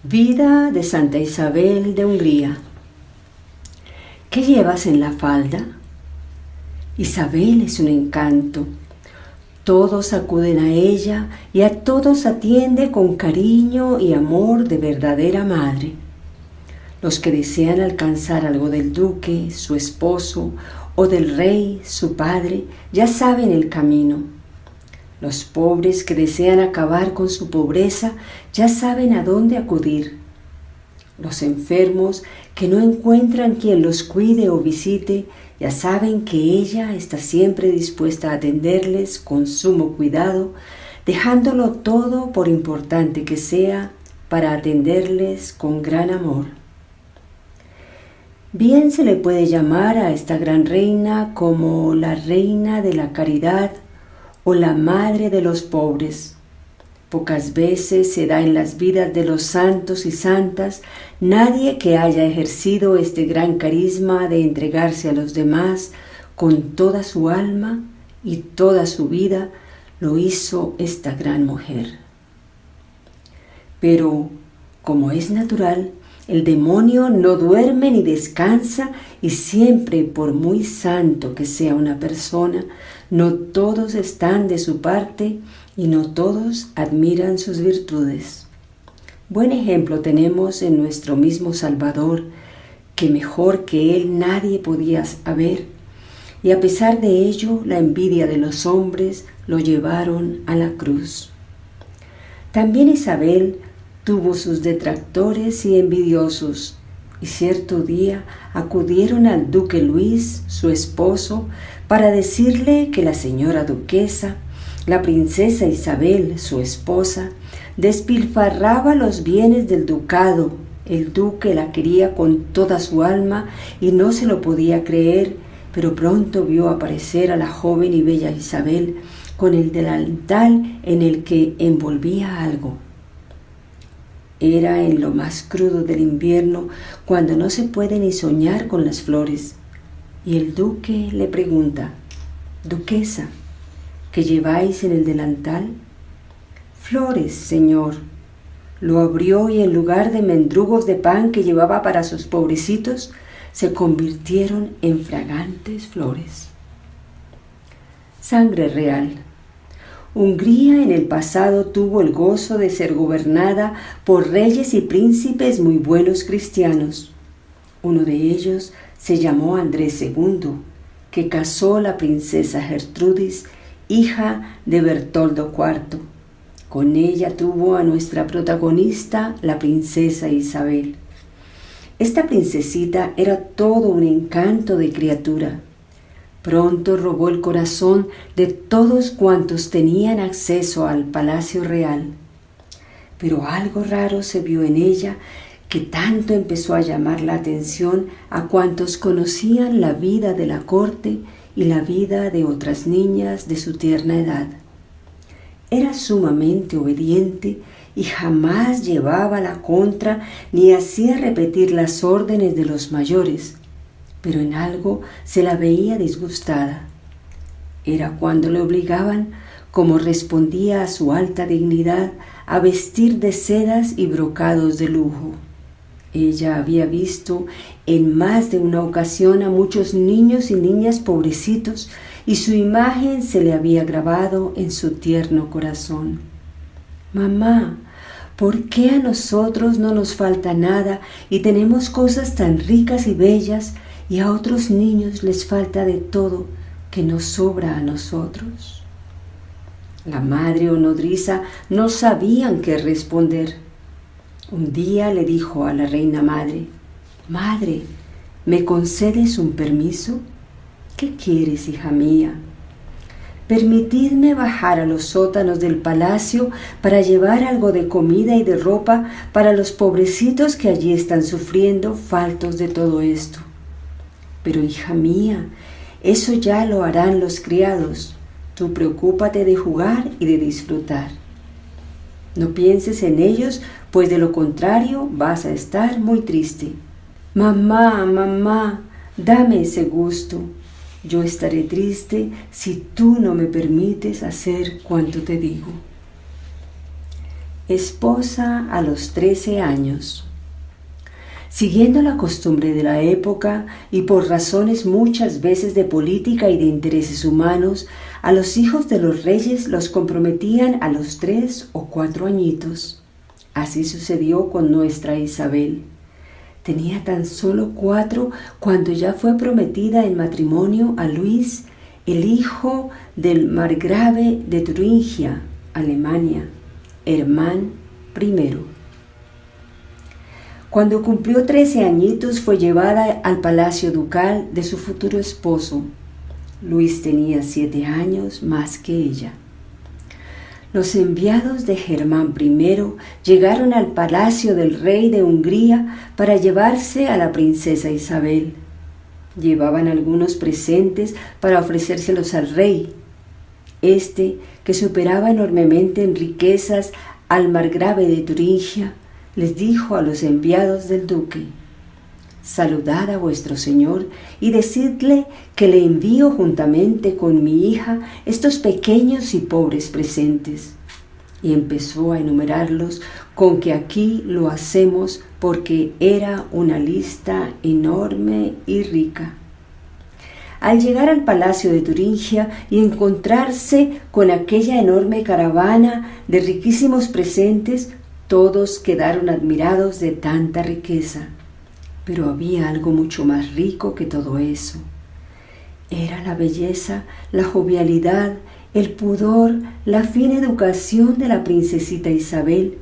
Vida de Santa Isabel de Hungría. ¿Qué llevas en la falda? Isabel es un encanto. Todos acuden a ella y a todos atiende con cariño y amor de verdadera madre. Los que desean alcanzar algo del duque, su esposo, o del rey, su padre, ya saben el camino. Los pobres que desean acabar con su pobreza ya saben a dónde acudir. Los enfermos que no encuentran quien los cuide o visite ya saben que ella está siempre dispuesta a atenderles con sumo cuidado, dejándolo todo por importante que sea para atenderles con gran amor. Bien se le puede llamar a esta gran reina como la reina de la caridad o la madre de los pobres. Pocas veces se da en las vidas de los santos y santas nadie que haya ejercido este gran carisma de entregarse a los demás con toda su alma y toda su vida. Lo hizo esta gran mujer. Pero, como es natural, el demonio no duerme ni descansa y siempre, por muy santo que sea una persona, no todos están de su parte y no todos admiran sus virtudes. Buen ejemplo tenemos en nuestro mismo Salvador, que mejor que él nadie podía haber, y a pesar de ello la envidia de los hombres lo llevaron a la cruz. También Isabel tuvo sus detractores y envidiosos, y cierto día acudieron al duque Luis, su esposo, para decirle que la señora duquesa, la princesa Isabel, su esposa, despilfarraba los bienes del ducado. El duque la quería con toda su alma y no se lo podía creer, pero pronto vio aparecer a la joven y bella Isabel con el delantal en el que envolvía algo. Era en lo más crudo del invierno, cuando no se puede ni soñar con las flores. Y el duque le pregunta: «Duquesa, ¿qué lleváis en el delantal?» «Flores, señor». Lo abrió y en lugar de mendrugos de pan que llevaba para sus pobrecitos, se convirtieron en fragantes flores. Sangre real. Hungría en el pasado tuvo el gozo de ser gobernada por reyes y príncipes muy buenos cristianos. Uno de ellos se llamó Andrés II, que casó a la princesa Gertrudis, hija de Bertoldo IV. Con ella tuvo a nuestra protagonista, la princesa Isabel. Esta princesita era todo un encanto de criatura. Pronto robó el corazón de todos cuantos tenían acceso al palacio real. Pero algo raro se vio en ella que tanto empezó a llamar la atención a cuantos conocían la vida de la corte y la vida de otras niñas de su tierna edad. Era sumamente obediente y jamás llevaba la contra ni hacía repetir las órdenes de los mayores, pero en algo se la veía disgustada. Era cuando le obligaban, como respondía a su alta dignidad, a vestir de sedas y brocados de lujo. Ella había visto en más de una ocasión a muchos niños y niñas pobrecitos y su imagen se le había grabado en su tierno corazón. «Mamá, ¿por qué a nosotros no nos falta nada y tenemos cosas tan ricas y bellas y a otros niños les falta de todo que nos sobra a nosotros?» La madre o nodriza no sabían qué responder. Un día le dijo a la reina madre: «Madre, ¿me concedes un permiso?» «¿Qué quieres, hija mía?» «Permitidme bajar a los sótanos del palacio para llevar algo de comida y de ropa para los pobrecitos que allí están sufriendo faltos de todo esto». «Pero, hija mía, eso ya lo harán los criados. Tú preocúpate de jugar y de disfrutar. No pienses en ellos, pues de lo contrario vas a estar muy triste». «Mamá, mamá, dame ese gusto. Yo estaré triste si tú no me permites hacer cuanto te digo». esposa a los 13 años. Siguiendo la costumbre de la época y por razones muchas veces de política y de intereses humanos, a los hijos de los reyes los comprometían a los 3 o 4 añitos. Así sucedió con nuestra Isabel. Tenía tan solo 4 cuando ya fue prometida en matrimonio a Luis, el hijo del margrave de Turingia, Alemania, Hermann I. Cuando cumplió 13 añitos fue llevada al palacio ducal de su futuro esposo. Luis tenía 7 años más que ella. Los enviados de Germán I llegaron al palacio del rey de Hungría para llevarse a la princesa Isabel. Llevaban algunos presentes para ofrecérselos al rey. Este, que superaba enormemente en riquezas al margrave de Turingia, les dijo a los enviados del duque: «Saludad a vuestro señor y decidle que le envío juntamente con mi hija estos pequeños y pobres presentes». Y empezó a enumerarlos, con que aquí lo hacemos porque era una lista enorme y rica. Al llegar al palacio de Turingia y encontrarse con aquella enorme caravana de riquísimos presentes, todos quedaron admirados de tanta riqueza. Pero había algo mucho más rico que todo eso. Era la belleza, la jovialidad, el pudor, la fina educación de la princesita Isabel,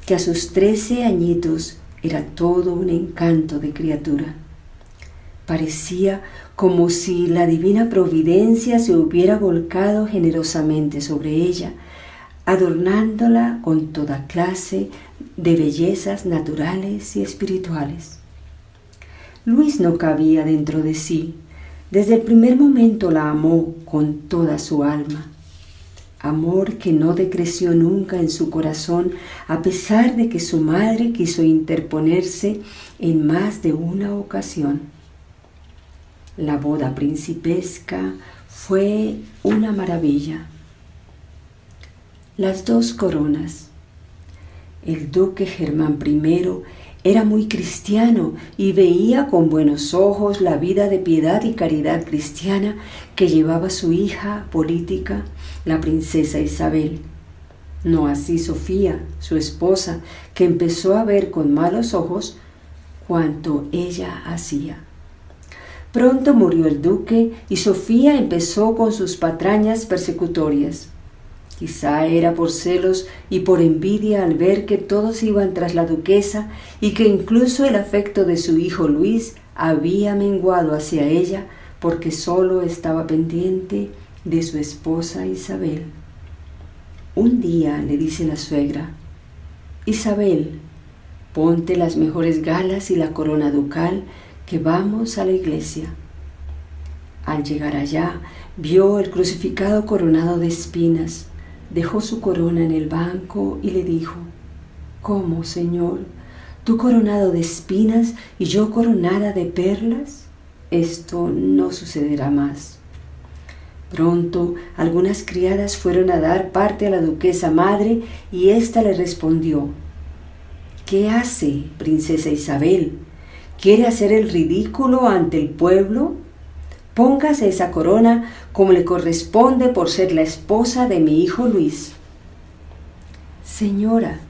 que a sus 13 añitos era todo un encanto de criatura. Parecía como si la divina providencia se hubiera volcado generosamente sobre ella, adornándola con toda clase de bellezas naturales y espirituales. Luis no cabía dentro de sí. Desde el primer momento la amó con toda su alma. Amor que no decreció nunca en su corazón, a pesar de que su madre quiso interponerse en más de una ocasión. La boda principesca fue una maravilla. Las 2 coronas. El duque Germán I era muy cristiano y veía con buenos ojos la vida de piedad y caridad cristiana que llevaba su hija política, la princesa Isabel. No así Sofía, su esposa, que empezó a ver con malos ojos cuanto ella hacía. Pronto murió el duque y Sofía empezó con sus patrañas persecutorias. Quizá era por celos y por envidia al ver que todos iban tras la duquesa y que incluso el afecto de su hijo Luis había menguado hacia ella porque solo estaba pendiente de su esposa Isabel. Un día le dice la suegra: «Isabel, ponte las mejores galas y la corona ducal, que vamos a la iglesia». Al llegar allá, vio el crucificado coronado de espinas. Dejó su corona en el banco y le dijo: «¿Cómo, Señor? ¿Tú coronado de espinas y yo coronada de perlas? Esto no sucederá más». Pronto algunas criadas fueron a dar parte a la duquesa madre y ésta le respondió: «¿Qué hace, princesa Isabel? ¿Quiere hacer el ridículo ante el pueblo? Póngase esa corona como le corresponde por ser la esposa de mi hijo Luis». «Señora,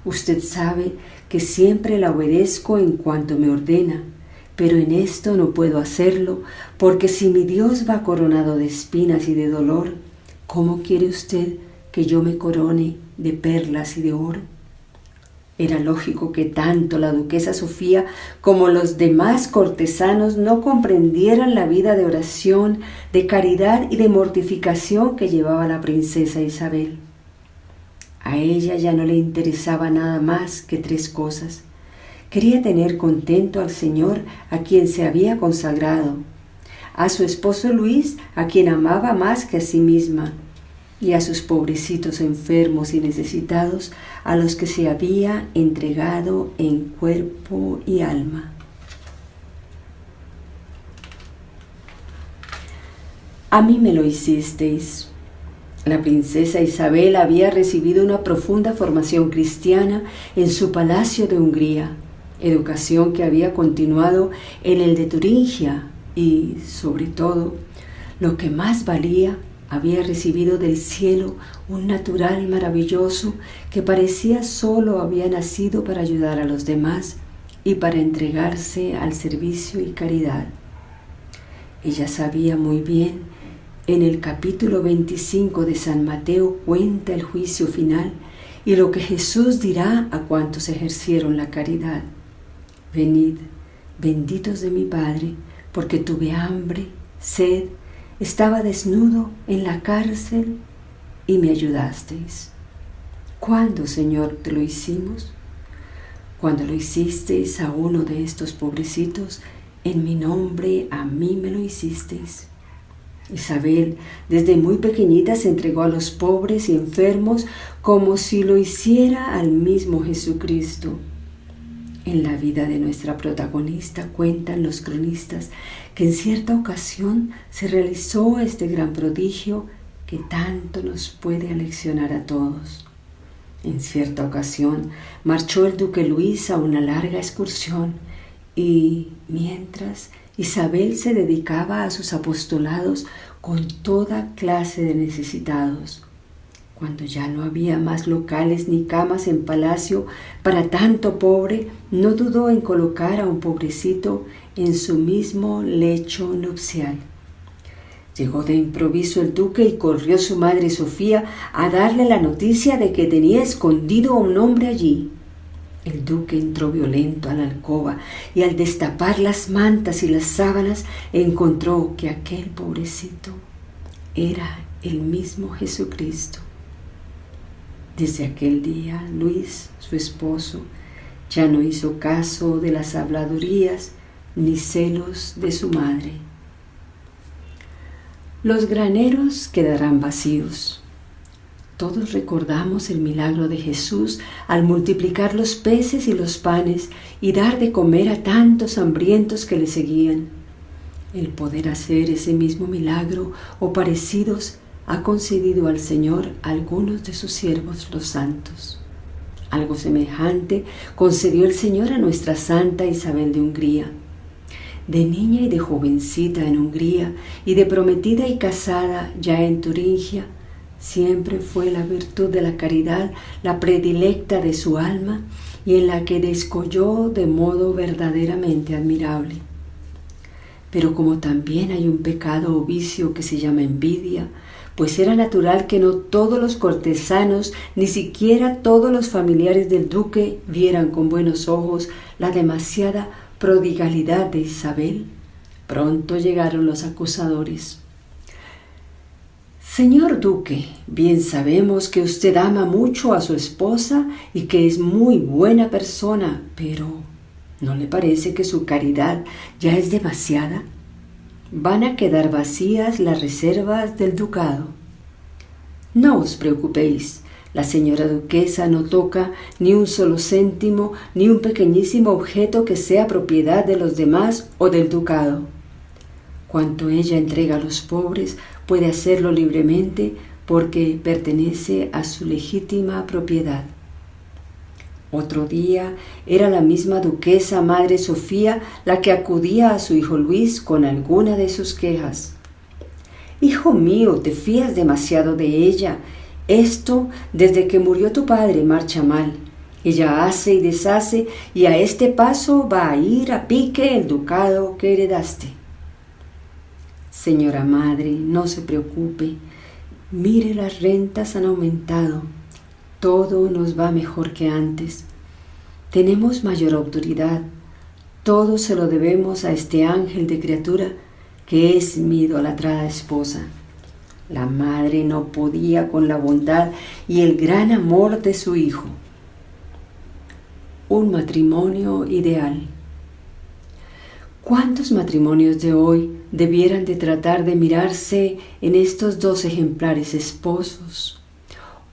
usted sabe que siempre la obedezco en cuanto me ordena, pero en esto no puedo hacerlo, porque si mi Dios va coronado de espinas y de dolor, ¿cómo quiere usted que yo me corone de perlas y de oro?». Era lógico que tanto la duquesa Sofía como los demás cortesanos no comprendieran la vida de oración, de caridad y de mortificación que llevaba la princesa Isabel. A ella ya no le interesaba nada más que 3 cosas. Quería tener contento al Señor a quien se había consagrado, a su esposo Luis, a quien amaba más que a sí misma, y a sus pobrecitos enfermos y necesitados, a los que se había entregado en cuerpo y alma. «A mí me lo hicisteis. La princesa Isabel había recibido una profunda formación cristiana en su palacio de Hungría, educación que había continuado en el de Turingia y, sobre todo, lo que más valía, había recibido del cielo un natural maravilloso que parecía solo había nacido para ayudar a los demás y para entregarse al servicio y caridad. Ella sabía muy bien. En el capítulo 25 de San Mateo cuenta el juicio final y lo que Jesús dirá a cuantos ejercieron la caridad. Venid, benditos de mi Padre, porque tuve hambre, sed, estaba desnudo en la cárcel y me ayudasteis. ¿Cuándo, Señor, te lo hicimos? Cuando lo hicisteis a uno de estos pobrecitos, en mi nombre a mí me lo hicisteis. Isabel, desde muy pequeñita, se entregó a los pobres y enfermos como si lo hiciera al mismo Jesucristo. En la vida de nuestra protagonista cuentan los cronistas que en cierta ocasión se realizó este gran prodigio que tanto nos puede aleccionar a todos. En cierta ocasión marchó el duque Luis a una larga excursión y, mientras Isabel se dedicaba a sus apostolados con toda clase de necesitados. Cuando ya no había más locales ni camas en palacio para tanto pobre, no dudó en colocar a un pobrecito en su mismo lecho nupcial. Llegó de improviso el duque y corrió su madre Sofía a darle la noticia de que tenía escondido a un hombre allí. El duque entró violento a la alcoba y al destapar las mantas y las sábanas encontró que aquel pobrecito era el mismo Jesucristo. Desde aquel día, Luis, su esposo, ya no hizo caso de las habladurías ni celos de su madre. Los graneros quedarán vacíos. Todos recordamos el milagro de Jesús al multiplicar los peces y los panes y dar de comer a tantos hambrientos que le seguían. El poder hacer ese mismo milagro o parecidos ha concedido al Señor a algunos de sus siervos los santos. Algo semejante concedió el Señor a nuestra Santa Isabel de Hungría. De niña y de jovencita en Hungría y de prometida y casada ya en Turingia, siempre fue la virtud de la caridad la predilecta de su alma y en la que descolló de modo verdaderamente admirable. Pero como también hay un pecado o vicio que se llama envidia, pues era natural que no todos los cortesanos, ni siquiera todos los familiares del duque vieran con buenos ojos la demasiada prodigalidad de Isabel. Pronto llegaron los acusadores. Señor duque, bien sabemos que usted ama mucho a su esposa y que es muy buena persona, pero ¿no le parece que su caridad ya es demasiada? Van a quedar vacías las reservas del ducado. No os preocupéis, la señora duquesa no toca ni un solo céntimo ni un pequeñísimo objeto que sea propiedad de los demás o del ducado. Cuanto ella entrega a los pobres, puede hacerlo libremente porque pertenece a su legítima propiedad. Otro día era la misma duquesa Madre Sofía la que acudía a su hijo Luis con alguna de sus quejas. Hijo mío, te fías demasiado de ella. Esto, desde que murió tu padre, marcha mal. Ella hace y deshace y a este paso va a ir a pique el ducado que heredaste. Señora madre, no se preocupe. Mire, las rentas han aumentado. Todo nos va mejor que antes. Tenemos mayor autoridad. Todo se lo debemos a este ángel de criatura que es mi idolatrada esposa. La madre no podía con la bondad y el gran amor de su hijo. Un matrimonio ideal. ¿Cuántos matrimonios de hoy debieran de tratar de mirarse en estos dos ejemplares esposos?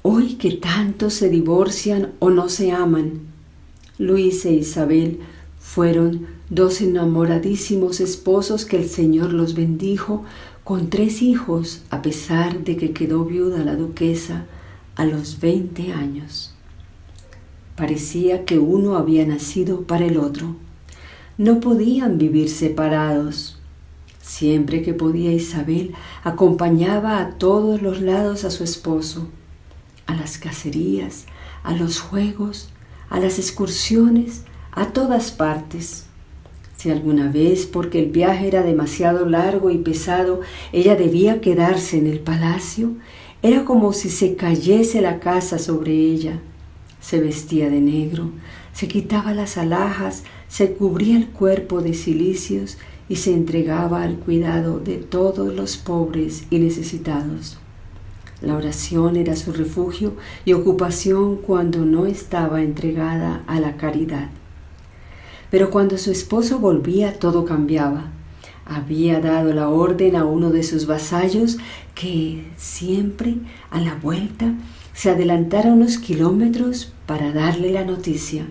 Hoy que tantos se divorcian o no se aman. Luis e Isabel fueron dos enamoradísimos esposos que el Señor los bendijo con 3 hijos, a pesar de que quedó viuda la duquesa a los 20 años. Parecía que uno había nacido para el otro. No podían vivir separados. Siempre que podía, Isabel acompañaba a todos los lados a su esposo, a las cacerías, a los juegos, a las excursiones, a todas partes. Si alguna vez, porque el viaje era demasiado largo y pesado, ella debía quedarse en el palacio, era como si se cayese la casa sobre ella. Se vestía de negro, se quitaba las alhajas, se cubría el cuerpo de cilicios y se entregaba al cuidado de todos los pobres y necesitados. La oración era su refugio y ocupación cuando no estaba entregada a la caridad. Pero cuando su esposo volvía, todo cambiaba. Había dado la orden a uno de sus vasallos que siempre, a la vuelta, se adelantara unos kilómetros para darle la noticia.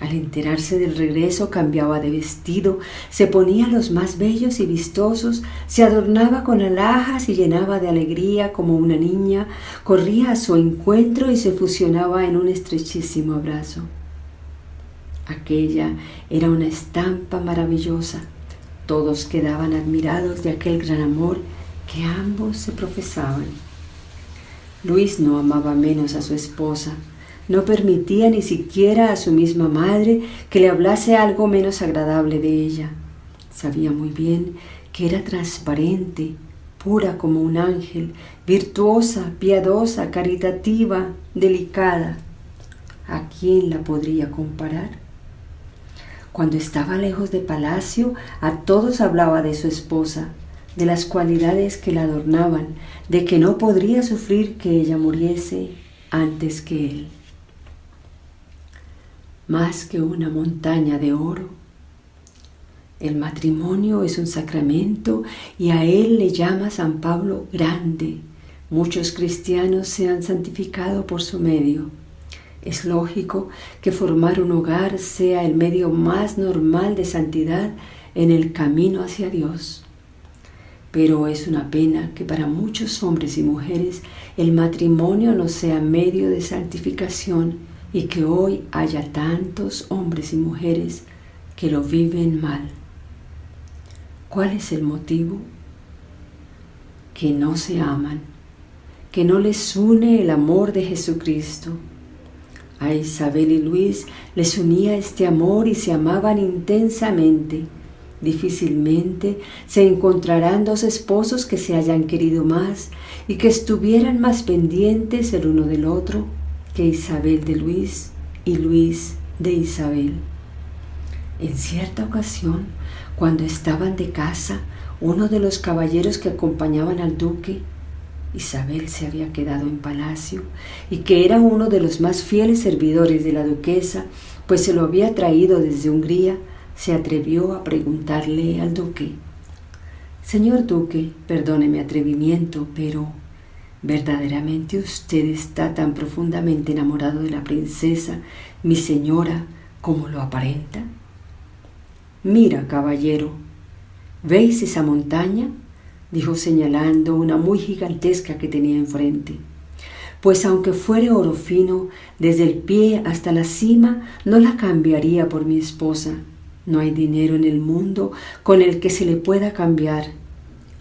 Al enterarse del regreso, cambiaba de vestido, se ponía los más bellos y vistosos, se adornaba con alhajas y llenaba de alegría como una niña, corría a su encuentro y se fusionaba en un estrechísimo abrazo. Aquella era una estampa maravillosa. Todos quedaban admirados de aquel gran amor que ambos se profesaban. Luis no amaba menos a su esposa. No permitía ni siquiera a su misma madre que le hablase algo menos agradable de ella. Sabía muy bien que era transparente, pura como un ángel, virtuosa, piadosa, caritativa, delicada. ¿A quién la podría comparar? Cuando estaba lejos de palacio, a todos hablaba de su esposa, de las cualidades que la adornaban, de que no podría sufrir que ella muriese antes que él. Más que una montaña de oro, el matrimonio es un sacramento y a él le llama San Pablo grande. Muchos cristianos se han santificado por su medio. Es lógico que formar un hogar sea el medio más normal de santidad en el camino hacia Dios. Pero es una pena que para muchos hombres y mujeres el matrimonio no sea medio de santificación y que hoy haya tantos hombres y mujeres que lo viven mal. ¿Cuál es el motivo? Que no se aman, que no les une el amor de Jesucristo. A Isabel y Luis les unía este amor y se amaban intensamente. Difícilmente se encontrarán dos esposos que se hayan querido más y que estuvieran más pendientes el uno del otro que Isabel de Luis y Luis de Isabel. En cierta ocasión, cuando estaban de casa, uno de los caballeros que acompañaban al duque, Isabel se había quedado en palacio y que era uno de los más fieles servidores de la duquesa, pues se lo había traído desde Hungría, se atrevió a preguntarle al duque: «Señor duque, perdone mi atrevimiento, pero ¿verdaderamente usted está tan profundamente enamorado de la princesa, mi señora, como lo aparenta?» «Mira, caballero, ¿veis esa montaña?», dijo señalando una muy gigantesca que tenía enfrente. «Pues aunque fuere oro fino, desde el pie hasta la cima, no la cambiaría por mi esposa. No hay dinero en el mundo con el que se le pueda cambiar.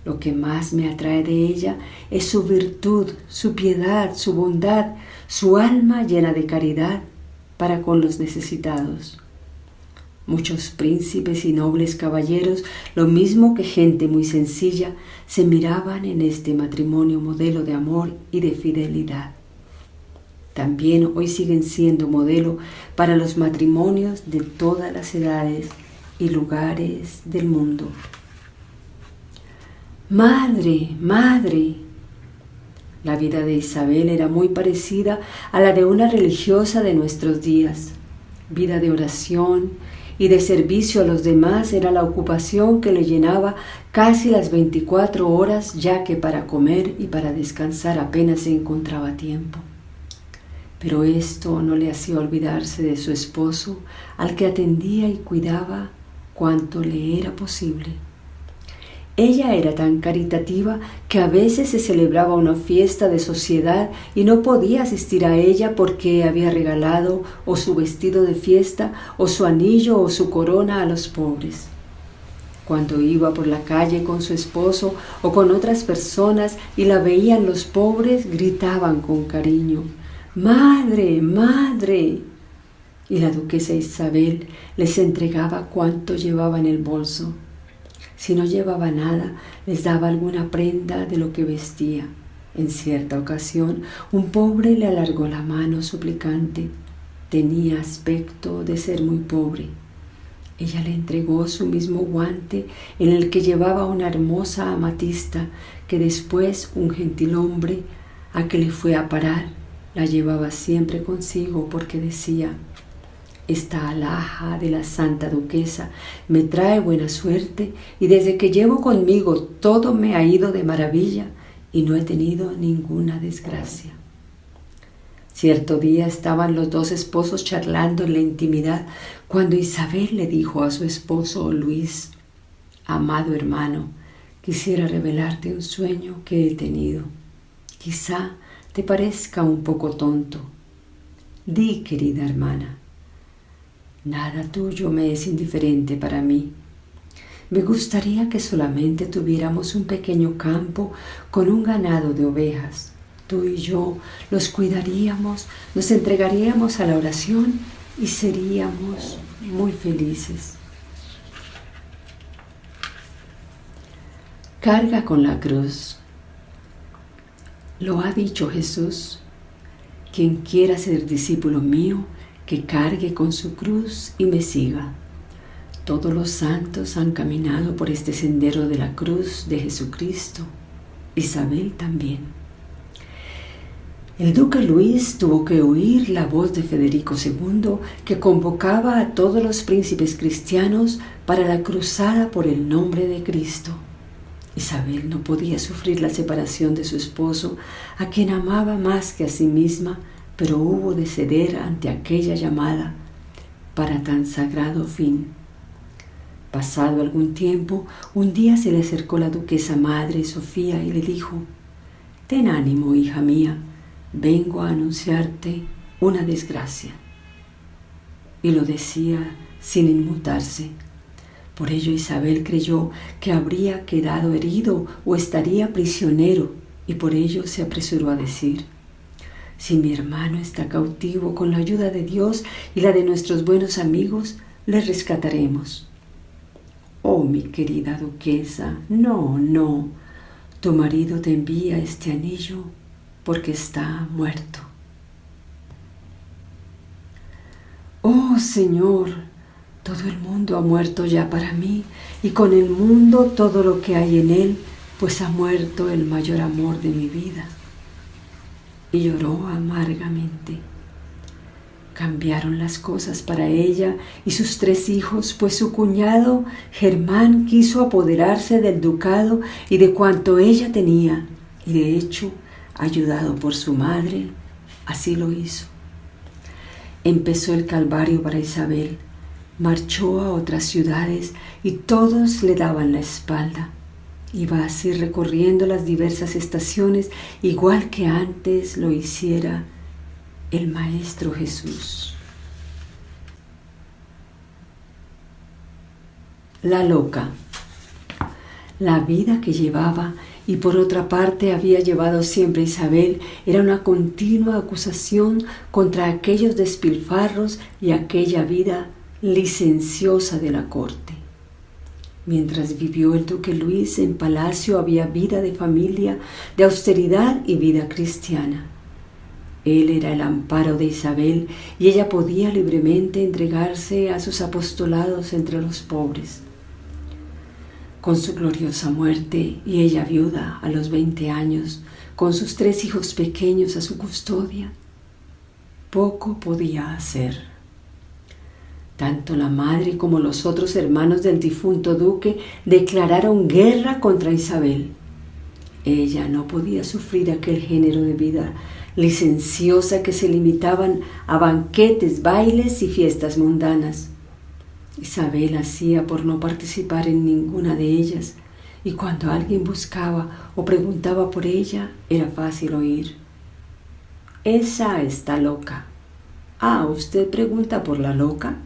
Lo que más me atrae de ella es su virtud, su piedad, su bondad, su alma llena de caridad para con los necesitados». Muchos príncipes y nobles caballeros, lo mismo que gente muy sencilla, se miraban en este matrimonio modelo de amor y de fidelidad. También hoy siguen siendo modelo para los matrimonios de todas las edades y lugares del mundo. «Madre, madre». La vida de Isabel era muy parecida a la de una religiosa de nuestros días. Vida de oración y de servicio a los demás era la ocupación que le llenaba casi las 24 horas, ya que para comer y para descansar apenas se encontraba tiempo. Pero esto no le hacía olvidarse de su esposo, al que atendía y cuidaba cuanto le era posible. Ella era tan caritativa que a veces se celebraba una fiesta de sociedad y no podía asistir a ella porque había regalado o su vestido de fiesta o su anillo o su corona a los pobres. Cuando iba por la calle con su esposo o con otras personas y la veían los pobres, gritaban con cariño: ¡Madre, madre! Y la duquesa Isabel les entregaba cuanto llevaba en el bolso. Si no llevaba nada, les daba alguna prenda de lo que vestía. En cierta ocasión, un pobre le alargó la mano suplicante. Tenía aspecto de ser muy pobre. Ella le entregó su mismo guante en el que llevaba una hermosa amatista que después un gentilhombre a que le fue a parar la llevaba siempre consigo porque decía: esta alhaja de la santa duquesa me trae buena suerte y desde que llevo conmigo todo me ha ido de maravilla y no he tenido ninguna desgracia. Cierto día estaban los dos esposos charlando en la intimidad cuando Isabel le dijo a su esposo Luis: amado hermano, quisiera revelarte un sueño que he tenido. Quizá te parezca un poco tonto. Di, querida hermana. Nada tuyo me es indiferente para mí. Me gustaría que solamente tuviéramos un pequeño campo con un ganado de ovejas. Tú y yo los cuidaríamos, nos entregaríamos a la oración y seríamos muy felices. Carga con la cruz. Lo ha dicho Jesús: quien quiera ser discípulo mío, que cargue con su cruz y me siga. Todos los santos han caminado por este sendero de la cruz de Jesucristo. Isabel también. El duque Luis tuvo que oír la voz de Federico II que convocaba a todos los príncipes cristianos para la cruzada por el nombre de Cristo. Isabel no podía sufrir la separación de su esposo, a quien amaba más que a sí misma, pero hubo de ceder ante aquella llamada para tan sagrado fin. Pasado algún tiempo, un día se le acercó la duquesa madre Sofía y le dijo: ten ánimo, hija mía, vengo a anunciarte una desgracia. Y lo decía sin inmutarse. Por ello Isabel creyó que habría quedado herido o estaría prisionero, y por ello se apresuró a decir: si mi hermano está cautivo, con la ayuda de Dios y la de nuestros buenos amigos, le rescataremos. Oh, mi querida duquesa, no, tu marido te envía este anillo porque está muerto. Oh, Señor, todo el mundo ha muerto ya para mí, y con el mundo todo lo que hay en él, pues ha muerto el mayor amor de mi vida. Y lloró amargamente. Cambiaron las cosas para ella y sus 3 hijos, pues su cuñado Germán quiso apoderarse del ducado y de cuanto ella tenía, y de hecho, ayudado por su madre, así lo hizo. Empezó el calvario para Isabel, marchó a otras ciudades y todos le daban la espalda. Iba así recorriendo las diversas estaciones, igual que antes lo hiciera el Maestro Jesús. La loca. La vida que llevaba y por otra parte había llevado siempre Isabel era una continua acusación contra aquellos despilfarros y aquella vida licenciosa de la corte. Mientras vivió el duque Luis en palacio había vida de familia, de austeridad y vida cristiana. Él era el amparo de Isabel y ella podía libremente entregarse a sus apostolados entre los pobres. Con su gloriosa muerte y ella viuda a los 20 años, con sus 3 hijos pequeños a su custodia, poco podía hacer. Tanto la madre como los otros hermanos del difunto duque declararon guerra contra Isabel. Ella no podía sufrir aquel género de vida licenciosa que se limitaban a banquetes, bailes y fiestas mundanas. Isabel hacía por no participar en ninguna de ellas y cuando alguien buscaba o preguntaba por ella, era fácil oír: «Esa está loca». «Ah, ¿usted pregunta por la loca?».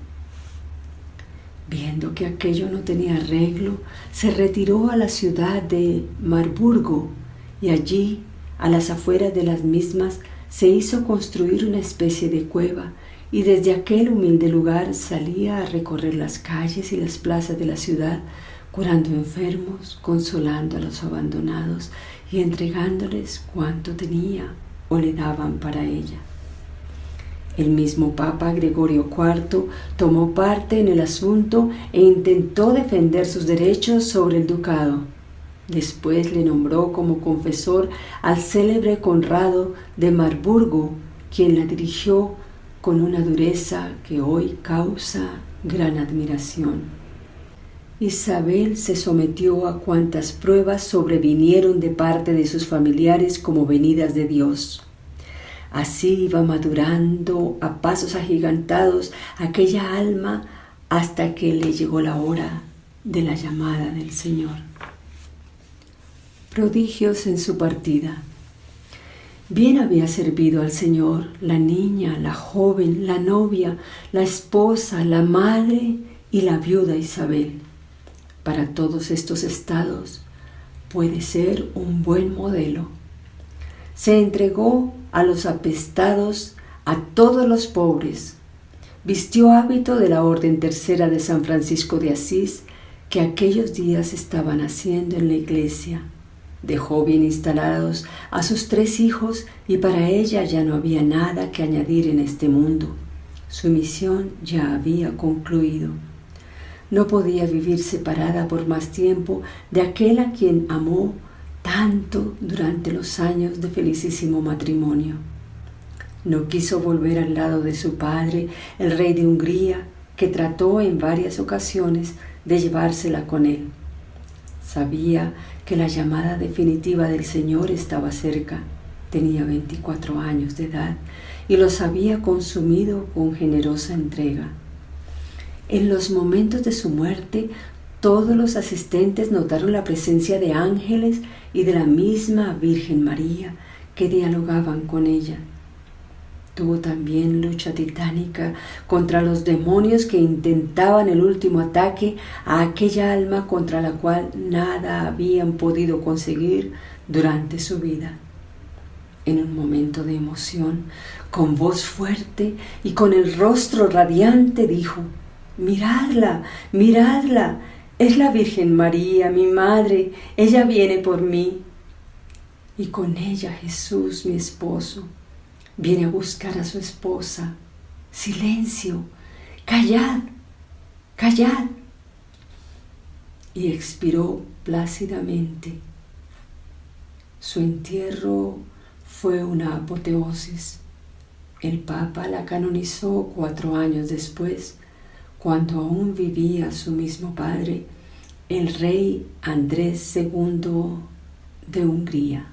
Viendo que aquello no tenía arreglo, se retiró a la ciudad de Marburgo y allí, a las afueras de las mismas, se hizo construir una especie de cueva, y desde aquel humilde lugar salía a recorrer las calles y las plazas de la ciudad, curando enfermos, consolando a los abandonados y entregándoles cuanto tenía o le daban para ella. El mismo Papa Gregorio IV tomó parte en el asunto e intentó defender sus derechos sobre el ducado. Después le nombró como confesor al célebre Conrado de Marburgo, quien la dirigió con una dureza que hoy causa gran admiración. Isabel se sometió a cuantas pruebas sobrevinieron de parte de sus familiares como venidas de Dios. Así iba madurando a pasos agigantados aquella alma hasta que le llegó la hora de la llamada del Señor. Prodigios en su partida. Bien había servido al Señor la niña, la joven, la novia, la esposa, la madre y la viuda Isabel. Para todos estos estados puede ser un buen modelo. Se entregó a los apestados, a todos los pobres. Vistió hábito de la Orden Tercera de San Francisco de Asís, que aquellos días estaban haciendo en la iglesia. Dejó bien instalados a sus 3 hijos y para ella ya no había nada que añadir en este mundo. Su misión ya había concluido. No podía vivir separada por más tiempo de aquel a quien amó tanto durante los años de felicísimo matrimonio. No quiso volver al lado de su padre, el rey de Hungría, que trató en varias ocasiones de llevársela con él. Sabía que la llamada definitiva del Señor estaba cerca. Tenía 24 años de edad y los había consumido con generosa entrega. En los momentos de su muerte, todos los asistentes notaron la presencia de ángeles y de la misma Virgen María que dialogaban con ella. Tuvo también lucha titánica contra los demonios que intentaban el último ataque a aquella alma contra la cual nada habían podido conseguir durante su vida. En un momento de emoción, con voz fuerte y con el rostro radiante, dijo: «Miradla, miradla, es la Virgen María, mi madre, ella viene por mí. Y con ella Jesús, mi esposo, viene a buscar a su esposa. Silencio, callad, callad». Y expiró plácidamente. Su entierro fue una apoteosis. El Papa la canonizó 4 años después, cuando aún vivía su mismo padre, el rey Andrés II de Hungría.